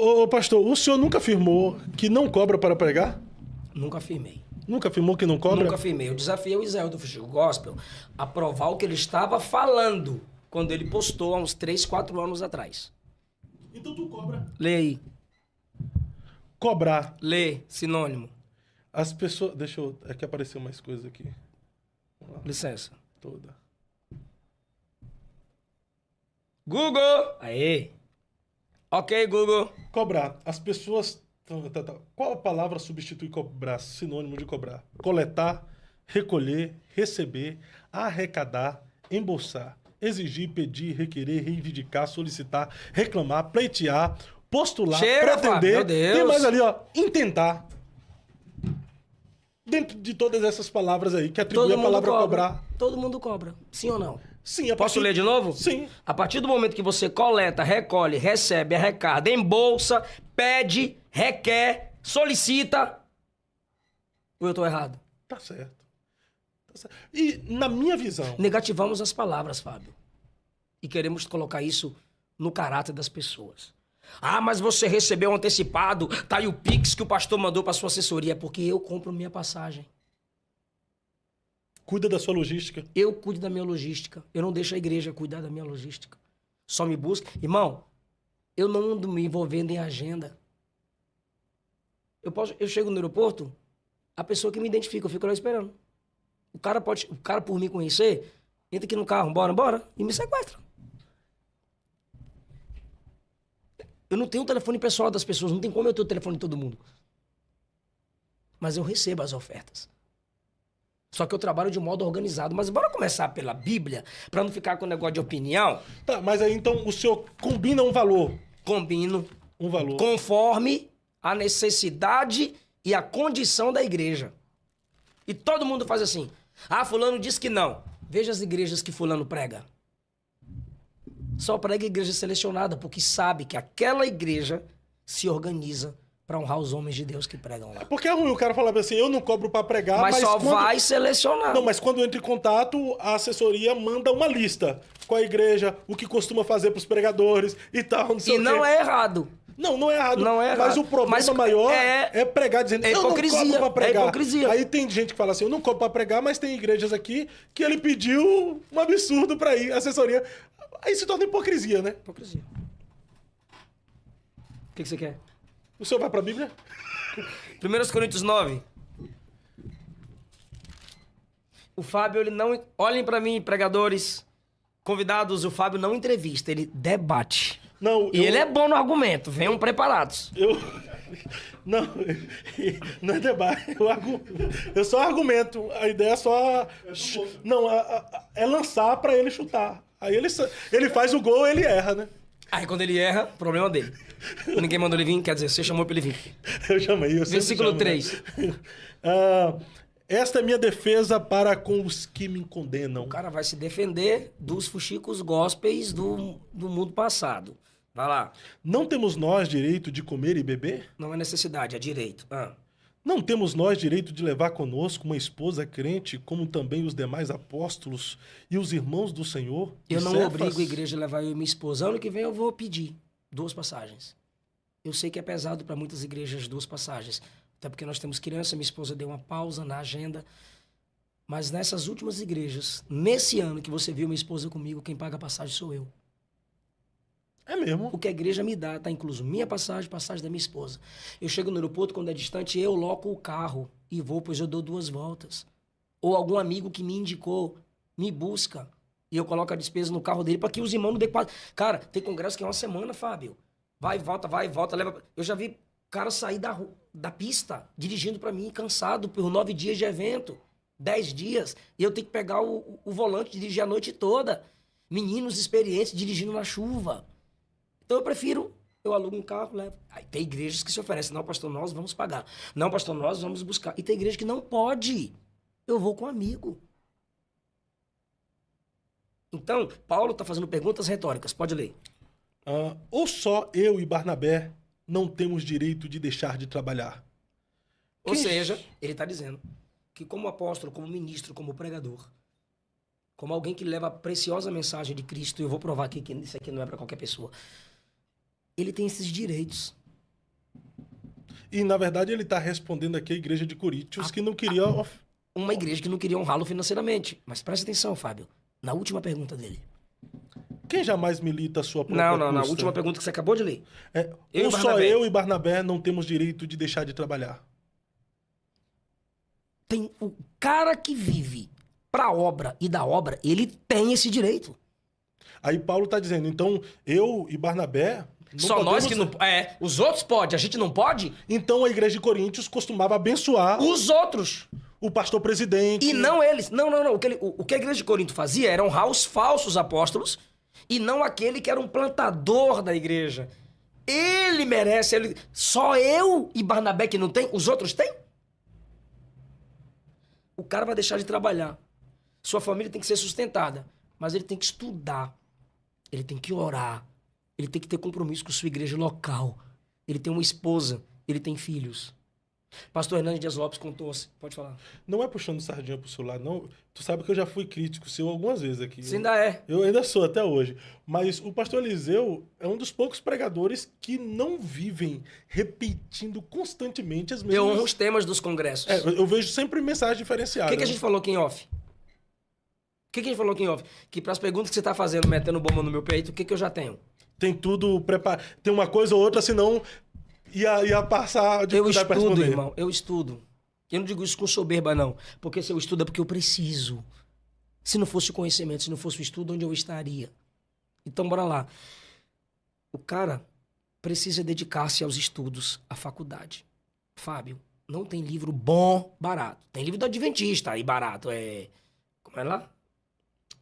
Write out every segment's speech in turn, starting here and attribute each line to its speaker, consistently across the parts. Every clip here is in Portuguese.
Speaker 1: Ô, pastor, o senhor nunca afirmou que não cobra para pregar?
Speaker 2: Nunca afirmei.
Speaker 1: Nunca afirmou que não cobra?
Speaker 2: Nunca afirmei. Eu desafiei o Israel do Fuxico Gospel a provar o que ele estava falando quando ele postou há uns 3, 4 anos atrás.
Speaker 1: Então tu cobra.
Speaker 2: Lê aí.
Speaker 1: Cobrar.
Speaker 2: Lê, sinônimo.
Speaker 1: As pessoas... Deixa eu... É que apareceu mais coisa aqui.
Speaker 2: Licença.
Speaker 1: Toda.
Speaker 2: Google! Aê! Ok, Google.
Speaker 1: Cobrar. As pessoas... Qual a palavra substitui cobrar? Sinônimo de cobrar. Coletar, recolher, receber, arrecadar, embolsar, exigir, pedir, requerer, reivindicar, solicitar, reclamar, pleitear, postular,
Speaker 2: Chega, Fábio,
Speaker 1: pretender.
Speaker 2: meu Deus.
Speaker 1: Tem mais ali, ó. Intentar. Dentro de todas essas palavras aí, que atribui a palavra cobrar.
Speaker 2: Todo mundo cobra. Sim ou não?
Speaker 1: Sim, a
Speaker 2: Posso
Speaker 1: partir...
Speaker 2: ler de novo?
Speaker 1: Sim.
Speaker 2: A partir do momento que você coleta, recolhe, recebe, arrecada, embolsa, pede, requer, solicita... Ou eu tô errado?
Speaker 1: Tá certo. Tá certo. E na minha visão...
Speaker 2: Negativamos as palavras, Fábio. E queremos colocar isso no caráter das pessoas. Ah, mas você recebeu um antecipado, tá aí o Pix que o pastor mandou pra sua assessoria. É porque eu compro minha passagem.
Speaker 1: Cuida da sua logística.
Speaker 2: Eu cuido da minha logística. Eu não deixo a igreja cuidar da minha logística. Só me busca. Irmão, eu não ando me envolvendo em agenda. Eu chego no aeroporto, a pessoa que me identifica, eu fico lá esperando. O cara por me conhecer, entra aqui no carro, bora, e me sequestra. Eu não tenho o telefone pessoal das pessoas, não tem como eu ter o telefone de todo mundo. Mas eu recebo as ofertas. Só que eu trabalho de modo organizado. Mas bora começar pela Bíblia, pra não ficar com negócio de opinião.
Speaker 1: Tá, mas aí então o senhor combina um valor.
Speaker 2: Combino.
Speaker 1: Um valor.
Speaker 2: Conforme a necessidade e a condição da igreja. E todo mundo faz assim. Ah, fulano disse que não. Veja as igrejas que fulano prega. Só prega igreja selecionada, porque sabe que aquela igreja se organiza para honrar os homens de Deus que pregam lá.
Speaker 1: Porque é ruim o cara falar assim, eu não cobro para pregar,
Speaker 2: Mas só
Speaker 1: quando...
Speaker 2: vai selecionar.
Speaker 1: Não, mas quando entra em contato, a assessoria manda uma lista com a igreja, o que costuma fazer pros pregadores e tal, não sei
Speaker 2: E
Speaker 1: o
Speaker 2: não
Speaker 1: quê.
Speaker 2: é errado.
Speaker 1: Não é errado.
Speaker 2: Não é errado.
Speaker 1: Mas o problema maior é pregar dizendo, eu não cobro pra pregar.
Speaker 2: É hipocrisia.
Speaker 1: Aí tem gente que fala assim, eu não cobro pra pregar, mas tem igrejas aqui que ele pediu um absurdo pra ir, assessoria. Aí se torna hipocrisia, né?
Speaker 2: Hipocrisia. O que você quer?
Speaker 1: O senhor vai pra Bíblia?
Speaker 2: 1 Coríntios 9. O Fábio, ele não... Olhem pra mim, pregadores, convidados, o Fábio não entrevista, ele debate.
Speaker 1: Não,
Speaker 2: E ele é bom no argumento, venham preparados.
Speaker 1: Não é debate, eu só argumento. A ideia é só... Não, é lançar pra ele chutar. Aí ele faz o gol, ele erra, né?
Speaker 2: Aí quando ele erra, problema dele. Ninguém mandou ele vir, quer dizer, você chamou pra ele vir.
Speaker 1: Eu chamei, eu sempre
Speaker 2: Versículo
Speaker 1: chamo,
Speaker 2: 3.
Speaker 1: Né? Esta é minha defesa para com os que me condenam.
Speaker 2: O cara vai se defender dos fuxicos gospels do mundo passado. Vai lá.
Speaker 1: Não temos nós direito de comer e beber?
Speaker 2: Não é necessidade, é direito.
Speaker 1: Não temos nós direito de levar conosco uma esposa crente, como também os demais apóstolos e os irmãos do Senhor?
Speaker 2: Eu não obrigo a igreja a levar eu e minha esposa. Ano que vem eu vou pedir 2 passagens. Eu sei que é pesado para muitas igrejas 2 passagens. Até porque nós temos criança, minha esposa deu uma pausa na agenda. Mas nessas últimas igrejas, nesse ano que você viu minha esposa comigo, quem paga a passagem sou eu.
Speaker 1: É mesmo?
Speaker 2: O que a igreja me dá, tá incluso minha passagem, passagem da minha esposa. Eu chego no aeroporto, quando é distante, eu loco o carro e vou, pois eu dou 2 voltas. Ou algum amigo que me indicou, me busca, e eu coloco a despesa no carro dele para que os irmãos não dê quase... Cara, tem congresso que é uma semana, Fábio. Vai e volta, leva... Eu já vi cara sair da pista, dirigindo para mim, cansado, por 9 dias de evento, 10 dias, e eu tenho que pegar o volante, dirigir a noite toda. Meninos experientes dirigindo na chuva. Então eu alugo um carro, levo. Aí tem igrejas que se oferecem, não, pastor, nós vamos pagar. Não, pastor, nós vamos buscar. E tem igreja que não pode. Eu vou com um amigo. Então, Paulo está fazendo perguntas retóricas. Pode ler.
Speaker 1: Ou só eu e Barnabé não temos direito de deixar de trabalhar?
Speaker 2: Ou seja, ele está dizendo que como apóstolo, como ministro, como pregador, como alguém que leva a preciosa mensagem de Cristo, eu vou provar aqui que isso aqui não é para qualquer pessoa, ele tem esses direitos.
Speaker 1: E, na verdade, ele está respondendo aqui a igreja de Coríntios que não queria...
Speaker 2: Uma igreja que não queria honrá-lo financeiramente. Mas presta atenção, Fábio, na última pergunta dele.
Speaker 1: Quem jamais milita a sua própria
Speaker 2: Não, na
Speaker 1: custa?
Speaker 2: última pergunta que você acabou de ler.
Speaker 1: Ou só eu e Barnabé não temos direito de deixar de trabalhar?
Speaker 2: Tem o cara que vive pra obra e da obra, ele tem esse direito.
Speaker 1: Aí Paulo está dizendo, então eu e Barnabé... não
Speaker 2: Só nós que
Speaker 1: podemos-
Speaker 2: não... os outros podem, a gente não pode?
Speaker 1: Então a igreja de Coríntios costumava abençoar
Speaker 2: Os outros.
Speaker 1: o pastor presidente.
Speaker 2: E não eles. Não. O que a igreja de Corinto fazia era honrar os falsos apóstolos e não aquele que era um plantador da igreja. Ele merece. Só eu e Barnabé que não tem? Os outros têm? O cara vai deixar de trabalhar. Sua família tem que ser sustentada. Mas ele tem que estudar. Ele tem que orar. Ele tem que ter compromisso com sua igreja local. Ele tem uma esposa. Ele tem filhos. Pastor Hernandes Dias Lopes contou-se. Pode falar.
Speaker 1: Não é puxando sardinha pro seu lado, não. Tu sabe que eu já fui crítico seu algumas vezes aqui.
Speaker 2: Você ainda é.
Speaker 1: Eu ainda sou até hoje. Mas o pastor Eliseu é um dos poucos pregadores que não vivem repetindo constantemente as
Speaker 2: Eu
Speaker 1: mesmas...
Speaker 2: honro os temas dos congressos.
Speaker 1: Eu vejo sempre mensagem
Speaker 2: O
Speaker 1: diferenciada.
Speaker 2: que a gente falou aqui em off? O que a gente falou aqui em off? Que para as perguntas que você tá fazendo, metendo bomba no meu peito, o que eu já tenho?
Speaker 1: Tem tudo preparado. Tem uma coisa ou outra, senão ia passar
Speaker 2: Eu
Speaker 1: dificuldade pra
Speaker 2: estudo,
Speaker 1: responder.
Speaker 2: irmão. Eu estudo. Eu não digo isso com soberba, não. Porque se eu estudo é porque eu preciso. Se não fosse o conhecimento, se não fosse o estudo, onde eu estaria? Então, bora lá. O cara precisa dedicar-se aos estudos, à faculdade. Fábio, não tem livro bom, barato. Tem livro do Adventista, aí barato. Como é lá?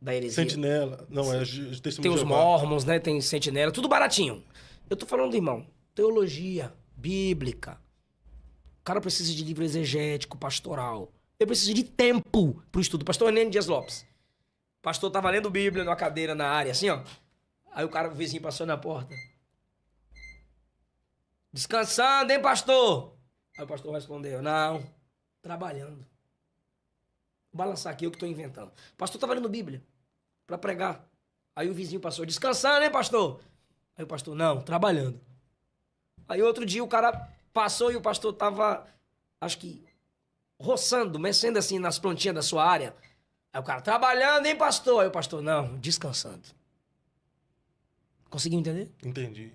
Speaker 2: Da heresia.
Speaker 1: Sentinela. Não, é Testemunho
Speaker 2: Tem
Speaker 1: de
Speaker 2: os
Speaker 1: Jeová.
Speaker 2: Mormons, né? Tem Sentinela, tudo baratinho. Eu tô falando, irmão, teologia, bíblica. O cara precisa de livro exegético, pastoral. Eu preciso de tempo pro estudo. Pastor Hernandes Dias Lopes. O pastor tava lendo Bíblia numa cadeira na área, assim, ó. Aí o vizinho passou na porta. Descansando, hein, pastor? Aí o pastor respondeu, não, trabalhando. Vou balançar aqui, eu que tô inventando. O pastor tava lendo Bíblia pra pregar. Aí o vizinho passou, descansando, hein, pastor? Aí o pastor, não, trabalhando. Aí outro dia o cara passou e o pastor tava, acho que, roçando, mexendo assim nas plantinhas da sua área. Aí o cara, trabalhando, hein, pastor? Aí o pastor, não, descansando. Conseguiu entender?
Speaker 1: Entendi.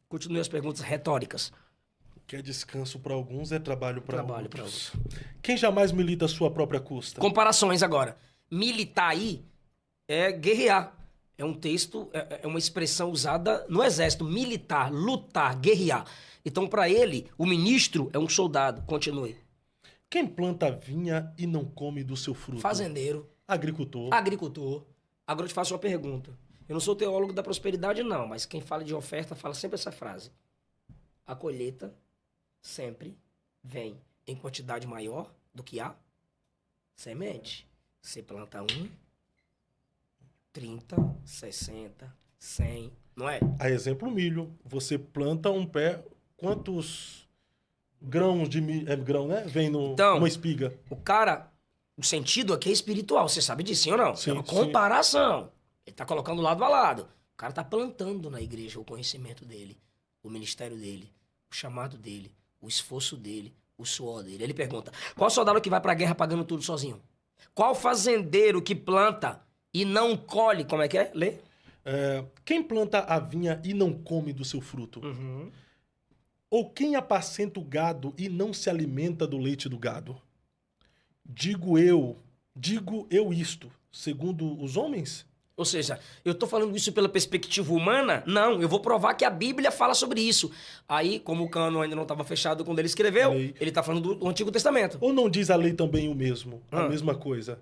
Speaker 2: Continue as perguntas retóricas.
Speaker 1: Que é descanso para alguns, é trabalho para
Speaker 2: Trabalho pra
Speaker 1: outros. Quem jamais milita a sua própria custa?
Speaker 2: Comparações agora. Militar aí é guerrear. É um texto, é uma expressão usada no exército. Militar, lutar, guerrear. Então, para ele, o ministro é um soldado. Continue.
Speaker 1: Quem planta vinha e não come do seu fruto?
Speaker 2: Fazendeiro,
Speaker 1: Agricultor.
Speaker 2: agricultor. Agora eu te faço uma pergunta. Eu não sou teólogo da prosperidade, não, mas quem fala de oferta fala sempre essa frase. A colheita sempre vem em quantidade maior do que a semente. Você planta 30, 60, 100, não é?
Speaker 1: A exemplo, milho. Você planta um pé, quantos grãos de milho... É grão, né? Vem
Speaker 2: Então,
Speaker 1: numa espiga.
Speaker 2: O cara, o sentido aqui é espiritual, você sabe disso, sim ou não?
Speaker 1: Sim,
Speaker 2: É uma
Speaker 1: sim.
Speaker 2: comparação. Ele tá colocando lado a lado. O cara tá plantando na igreja o conhecimento dele, o ministério dele, o chamado dele, o esforço dele, o suor dele. Ele pergunta, qual soldado que vai pra guerra pagando tudo sozinho? Qual fazendeiro que planta e não colhe? Como é que é? Lê.
Speaker 1: Quem planta a vinha e não come do seu fruto? Ou quem apacenta o gado e não se alimenta do leite do gado? Digo eu isto, segundo os homens?
Speaker 2: Ou seja, eu tô falando isso pela perspectiva humana? Não, eu vou provar que a Bíblia fala sobre isso. Aí, como o cano ainda não estava fechado quando ele escreveu,
Speaker 1: Lei.
Speaker 2: ele tá falando do Antigo Testamento.
Speaker 1: Ou não diz a lei também o mesmo? A
Speaker 2: Ah.
Speaker 1: mesma coisa?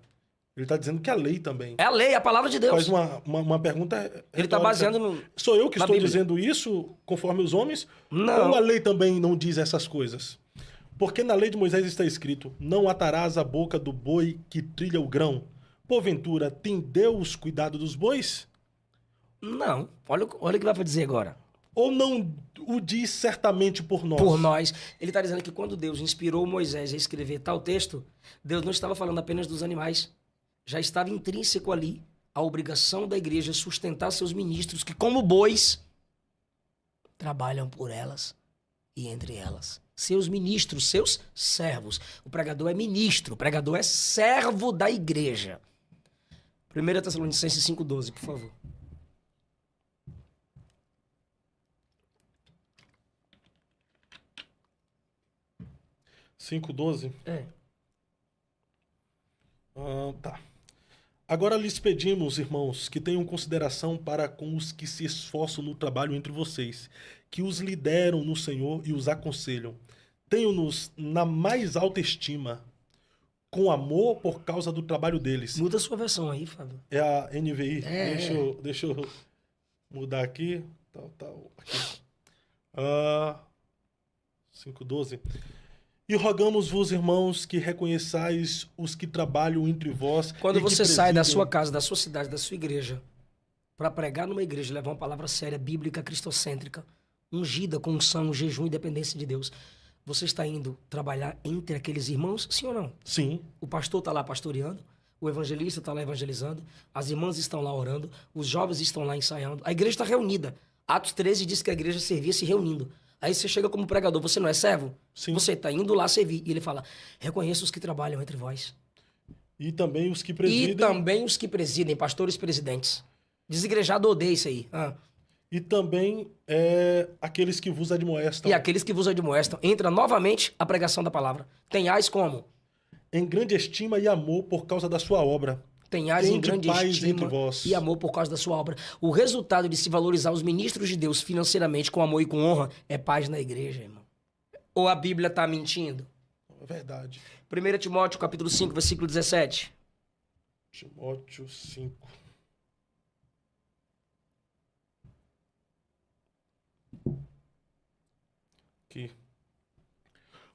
Speaker 1: Ele está dizendo que a lei também.
Speaker 2: É a lei, é a palavra de Deus.
Speaker 1: Faz uma pergunta
Speaker 2: Ele tá
Speaker 1: retórica.
Speaker 2: baseando no...
Speaker 1: Sou eu que
Speaker 2: na
Speaker 1: estou
Speaker 2: Bíblia.
Speaker 1: dizendo isso conforme os homens?
Speaker 2: Não.
Speaker 1: Ou a lei também não diz essas coisas? Porque na lei de Moisés está escrito, não atarás a boca do boi que trilha o grão. Porventura, tem Deus cuidado dos bois?
Speaker 2: Não. Olha o que vai pra dizer agora.
Speaker 1: Ou não o diz certamente por nós?
Speaker 2: Por nós. Ele tá dizendo que quando Deus inspirou Moisés a escrever tal texto, Deus não estava falando apenas dos animais. Já estava intrínseco ali a obrigação da igreja sustentar seus ministros que, como bois, trabalham por elas. e entre elas. Seus ministros, seus servos. O pregador é ministro, o pregador é servo da igreja. 1 Tessalonicenses 5,12, por favor.
Speaker 1: Cinco 12.
Speaker 2: É.
Speaker 1: Tá. Agora lhes pedimos, irmãos, que tenham consideração para com os que se esforçam no trabalho entre vocês, que os lideram no Senhor e os aconselham. Tenham-nos na mais alta estima, com amor por causa do trabalho deles.
Speaker 2: Muda a sua versão aí, Fábio.
Speaker 1: É a NVI.
Speaker 2: É.
Speaker 1: Deixa eu mudar aqui. Aqui. 5:12. E rogamos-vos, irmãos, que reconheçais os que trabalham entre vós.
Speaker 2: Quando
Speaker 1: e que
Speaker 2: você sai da
Speaker 1: presidem-
Speaker 2: sua casa, da sua cidade, da sua igreja, para pregar numa igreja, levar uma palavra séria, bíblica, cristocêntrica, ungida com unção, jejum e dependência de Deus, você está indo trabalhar entre aqueles irmãos, sim ou não?
Speaker 1: Sim.
Speaker 2: O pastor está lá pastoreando, o evangelista está lá evangelizando, as irmãs estão lá orando, os jovens estão lá ensaiando, a igreja está reunida. Atos 13 diz que a igreja servia se reunindo. Aí você chega como pregador, você não é servo?
Speaker 1: Sim.
Speaker 2: Você está indo lá servir. E ele fala, reconheça os que trabalham entre vós.
Speaker 1: E também os que
Speaker 2: E
Speaker 1: presidem.
Speaker 2: também os que presidem, pastores presidentes. Desigrejado odeia isso aí.
Speaker 1: E também aqueles que vos admoestam.
Speaker 2: E aqueles que vos admoestam. Entra novamente a pregação da palavra. Tenhais como?
Speaker 1: Em grande estima e amor por causa da sua obra.
Speaker 2: Tenhais em
Speaker 1: Tende
Speaker 2: grande
Speaker 1: paz
Speaker 2: estima
Speaker 1: entre vós.
Speaker 2: e amor por causa da sua obra. O resultado de se valorizar os ministros de Deus financeiramente com amor e com honra é paz na igreja, irmão. Ou a Bíblia está mentindo?
Speaker 1: É verdade.
Speaker 2: 1 Timóteo, capítulo 5, versículo 17.
Speaker 1: Timóteo 5. Aqui.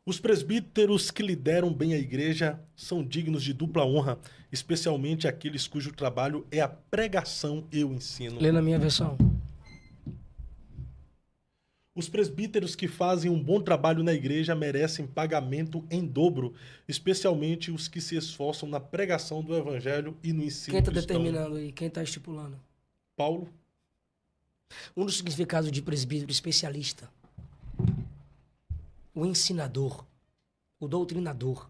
Speaker 1: Os presbíteros que lideram bem a igreja são dignos de dupla honra, especialmente aqueles cujo trabalho é a pregação e o ensino.
Speaker 2: Lê na minha versão.
Speaker 1: Os presbíteros que fazem um bom trabalho na igreja merecem pagamento em dobro, especialmente os que se esforçam na pregação do evangelho e no ensino
Speaker 2: Quem está
Speaker 1: cristão.
Speaker 2: determinando aí? Quem está estipulando?
Speaker 1: Paulo.
Speaker 2: Um dos significados de presbítero especialista. O ensinador. O doutrinador.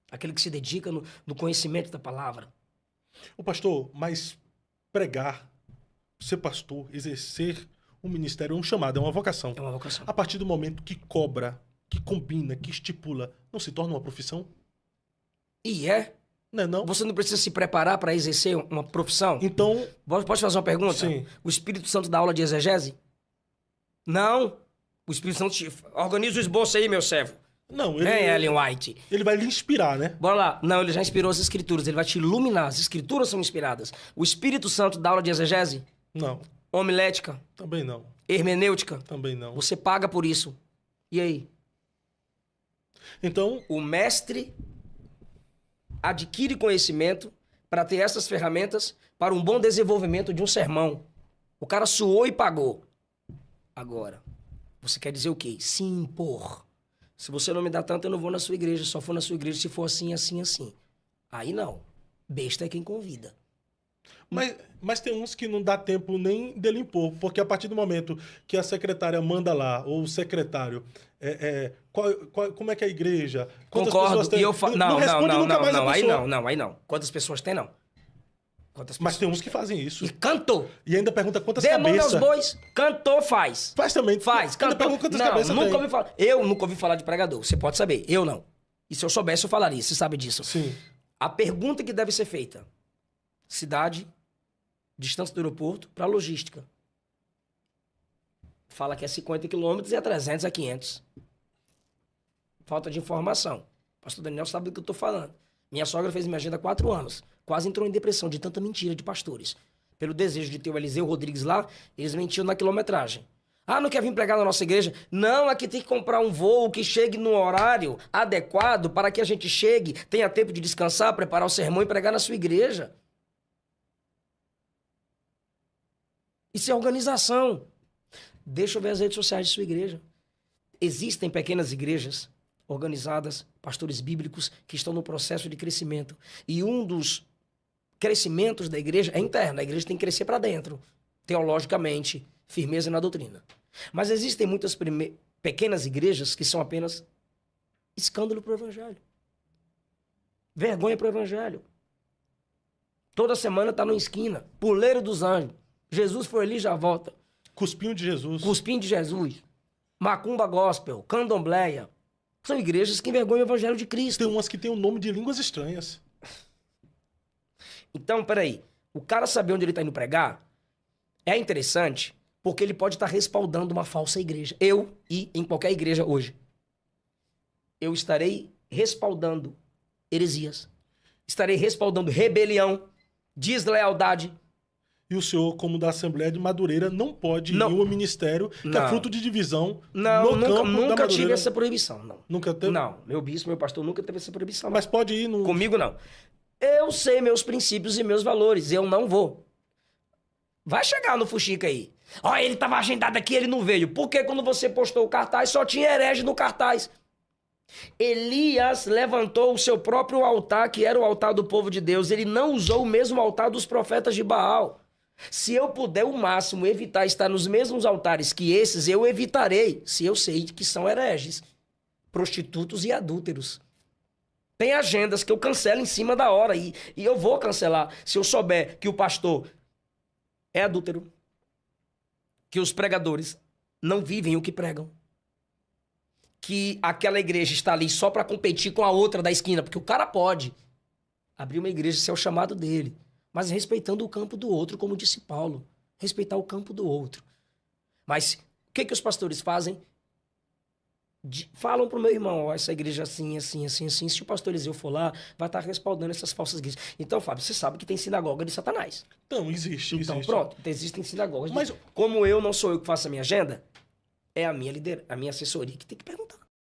Speaker 2: Aquele que se dedica no conhecimento da palavra.
Speaker 1: O pastor, mas pregar, ser pastor, exercer um ministério é um chamado, é uma vocação.
Speaker 2: É uma vocação.
Speaker 1: A partir do momento que cobra, que combina, que estipula, não se torna uma profissão?
Speaker 2: E é?
Speaker 1: Não é não?
Speaker 2: Você não precisa se preparar para exercer uma profissão?
Speaker 1: Então,
Speaker 2: Posso fazer uma pergunta?
Speaker 1: Sim.
Speaker 2: O Espírito Santo dá aula de exegese? Não. O Espírito Santo organiza o esboço aí, meu servo.
Speaker 1: não,
Speaker 2: Vem, Ellen White.
Speaker 1: ele vai lhe inspirar, né?
Speaker 2: Bora lá. Não, ele já inspirou as escrituras. Ele vai te iluminar. As escrituras são inspiradas. O Espírito Santo dá aula de exegese?
Speaker 1: Não,
Speaker 2: Homilética?
Speaker 1: também não.
Speaker 2: Hermenêutica?
Speaker 1: Também não.
Speaker 2: Você paga por isso. E aí?
Speaker 1: Então,
Speaker 2: O mestre adquire conhecimento para ter essas ferramentas para um bom desenvolvimento de um sermão. O cara suou e pagou. Agora, você quer dizer o quê? Se impor. Se você não me dá tanto, eu não vou na sua igreja. Só for na sua igreja se for assim, assim, assim. Aí não. Besta é quem convida.
Speaker 1: mas tem uns que não dá tempo nem dele impor, porque a partir do momento que a secretária manda lá, ou o secretário, como é que é a igreja? Quantas
Speaker 2: Concordo.
Speaker 1: pessoas tem?
Speaker 2: E eu falo.
Speaker 1: Não
Speaker 2: Não,
Speaker 1: responde
Speaker 2: não,
Speaker 1: nunca
Speaker 2: não,
Speaker 1: mais a
Speaker 2: não. Aí
Speaker 1: pessoa.
Speaker 2: não, não, aí não. Quantas pessoas tem, não. Quantas
Speaker 1: Mas tem
Speaker 2: pessoas
Speaker 1: uns que fazem isso.
Speaker 2: E cantou.
Speaker 1: E ainda pergunta quantas
Speaker 2: Dê a mão aos
Speaker 1: cabeças.
Speaker 2: bois. Cantou, faz.
Speaker 1: Faz também.
Speaker 2: Faz,
Speaker 1: Ainda
Speaker 2: cantou.
Speaker 1: pergunta quantas
Speaker 2: Não,
Speaker 1: cabeças
Speaker 2: nunca
Speaker 1: tem.
Speaker 2: ouvi falar. Eu nunca ouvi falar de pregador. Você pode saber. Eu não. E se eu soubesse, eu falaria. Você sabe disso.
Speaker 1: Sim.
Speaker 2: A pergunta que deve ser feita. Cidade, distância do aeroporto, para logística. Fala que é 50 quilômetros e é 300 a 500. Falta de informação. Pastor Daniel sabe do que eu tô falando. Minha sogra fez minha agenda há 4 anos. Quase entrou em depressão de tanta mentira de pastores. Pelo desejo de ter o Eliseu Rodrigues lá, eles mentiam na quilometragem. Ah, não quer vir pregar na nossa igreja? Não, aqui tem que comprar um voo que chegue no horário adequado para que a gente chegue, tenha tempo de descansar, preparar o sermão e pregar na sua igreja. Isso é organização. Deixa eu ver as redes sociais de sua igreja. Existem pequenas igrejas organizadas, pastores bíblicos, que estão no processo de crescimento. E um dos crescimentos da igreja é interno. A igreja tem que crescer para dentro, teologicamente, firmeza na doutrina. Mas existem muitas pequenas igrejas que são apenas escândalo para o evangelho. Vergonha para o evangelho. Toda semana tá numa esquina. Puleiro dos anjos. Jesus foi ali e já volta.
Speaker 1: Cuspinho de Jesus.
Speaker 2: Cuspinho de Jesus. Macumba gospel. Candombleia. São igrejas que envergonham o evangelho de Cristo.
Speaker 1: Tem umas que tem o nome de línguas estranhas.
Speaker 2: Então, peraí. O cara saber onde ele tá indo pregar é interessante porque ele pode estar respaldando uma falsa igreja. Eu, e em qualquer igreja hoje, eu estarei respaldando heresias. Estarei respaldando rebelião, deslealdade.
Speaker 1: E o senhor, como da Assembleia de Madureira, não pode ir ao ministério que é fruto de divisão
Speaker 2: não,
Speaker 1: no campo da
Speaker 2: nunca
Speaker 1: Madureira.
Speaker 2: tive essa proibição, não.
Speaker 1: Nunca teve?
Speaker 2: Não, meu bispo, meu pastor nunca teve essa proibição.
Speaker 1: Mas pode ir no...
Speaker 2: Comigo, não. Eu sei meus princípios e meus valores, eu não vou. Vai chegar no Fuxica aí. Ó, ele tava agendado aqui, ele não veio. Por que quando você postou o cartaz, só tinha herege no cartaz? Elias levantou o seu próprio altar, que era o altar do povo de Deus. Ele não usou o mesmo altar dos profetas de Baal. Se eu puder, o máximo, evitar estar nos mesmos altares que esses, eu evitarei, se eu sei que são hereges, prostitutos e adúlteros. Tem agendas que eu cancelo em cima da hora e eu vou cancelar se eu souber que o pastor é adúltero, que os pregadores não vivem o que pregam, que aquela igreja está ali só para competir com a outra da esquina, porque o cara pode abrir uma igreja se é o chamado dele, mas respeitando o campo do outro, como disse Paulo, respeitar o campo do outro. Mas o que os pastores fazem? Falam pro meu irmão, ó, essa igreja assim, assim, assim, assim, se o pastor Eliseu for lá, vai estar respaldando essas falsas igrejas. Então, Fábio, você sabe que tem sinagoga de Satanás.
Speaker 1: Então, existe.
Speaker 2: Pronto, existem sinagogas. Mas como eu não sou eu que faço a minha agenda, é a minha assessoria que tem que perguntar.